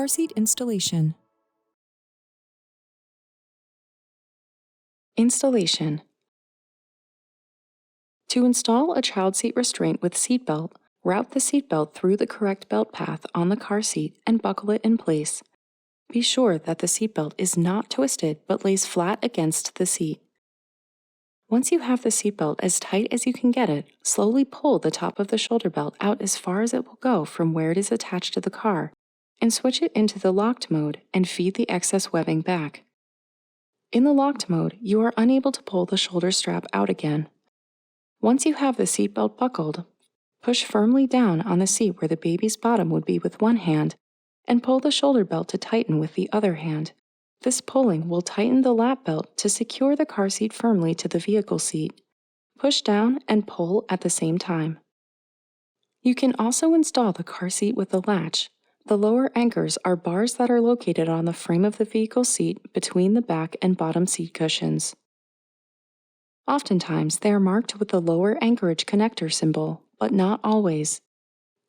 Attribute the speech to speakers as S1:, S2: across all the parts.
S1: Car seat installation. Installation. To install a child seat restraint with seatbelt, route the seatbelt through the correct belt path on the car seat and buckle it in place. Be sure that the seatbelt is not twisted but lays flat against the seat. Once you have the seatbelt as tight as you can get it, slowly pull the top of the shoulder belt out as far as it will go from where it is attached to the car, and switch it into the locked mode and feed the excess webbing back. In the locked mode, you are unable to pull the shoulder strap out again. Once you have the seatbelt buckled, push firmly down on the seat where the baby's bottom would be with one hand, and pull the shoulder belt to tighten with the other hand. This pulling will tighten the lap belt to secure the car seat firmly to the vehicle seat. Push down and pull at the same time. You can also install the car seat with the latch. The lower anchors are bars that are located on the frame of the vehicle seat between the back and bottom seat cushions. Oftentimes, they are marked with the lower anchorage connector symbol, but not always.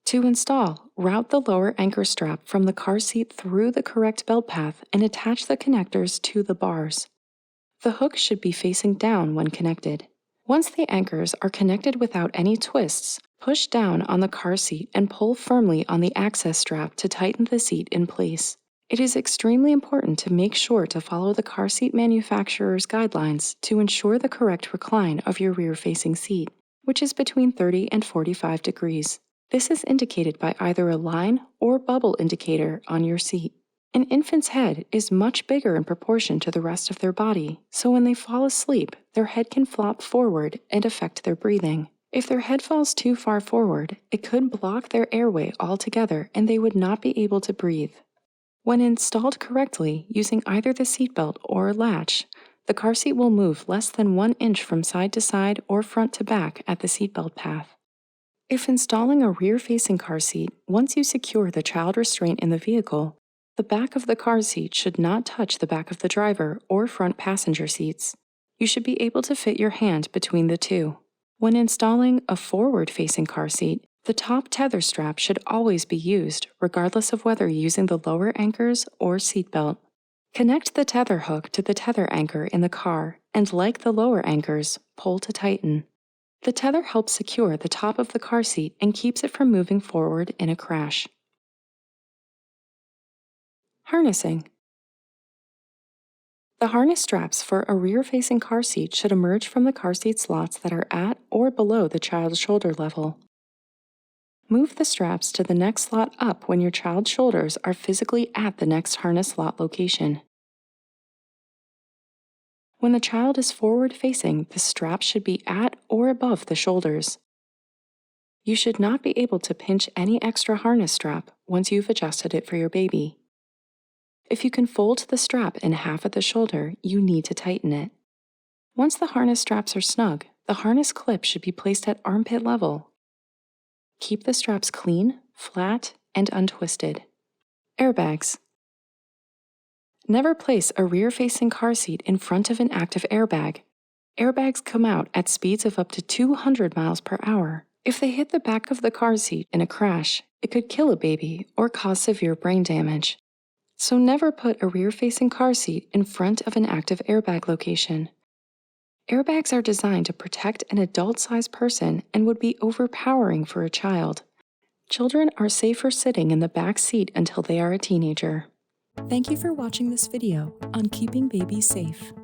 S1: To install, route the lower anchor strap from the car seat through the correct belt path and attach the connectors to the bars. The hook should be facing down when connected. Once the anchors are connected without any twists, push down on the car seat and pull firmly on the access strap to tighten the seat in place. It is extremely important to make sure to follow the car seat manufacturer's guidelines to ensure the correct recline of your rear-facing seat, which is between 30 and 45 degrees. This is indicated by either a line or bubble indicator on your seat. An infant's head is much bigger in proportion to the rest of their body, so when they fall asleep, their head can flop forward and affect their breathing. If their head falls too far forward, it could block their airway altogether and they would not be able to breathe. When installed correctly using either the seatbelt or latch, the car seat will move less than 1 inch from side to side or front to back at the seatbelt path. If installing a rear-facing car seat, once you secure the child restraint in the vehicle, the back of the car seat should not touch the back of the driver or front passenger seats. You should be able to fit your hand between the two. When installing a forward-facing car seat, the top tether strap should always be used, regardless of whether using the lower anchors or seatbelt. Connect the tether hook to the tether anchor in the car, and like the lower anchors, pull to tighten. The tether helps secure the top of the car seat and keeps it from moving forward in a crash. Harnessing. The harness straps for a rear-facing car seat should emerge from the car seat slots that are at or below the child's shoulder level. Move the straps to the next slot up when your child's shoulders are physically at the next harness slot location. When the child is forward-facing, the strap should be at or above the shoulders. You should not be able to pinch any extra harness strap once you've adjusted it for your baby. If you can fold the strap in half at the shoulder, you need to tighten it. Once the harness straps are snug, the harness clip should be placed at armpit level. Keep the straps clean, flat, and untwisted. Airbags. Never place a rear-facing car seat in front of an active airbag. Airbags come out at speeds of up to 200 miles per hour. If they hit the back of the car seat in a crash, it could kill a baby or cause severe brain damage. So never put a rear-facing car seat in front of an active airbag location. Airbags are designed to protect an adult-sized person and would be overpowering for a child. Children are safer sitting in the back seat until they are a teenager. Thank you for watching this video on keeping babies safe.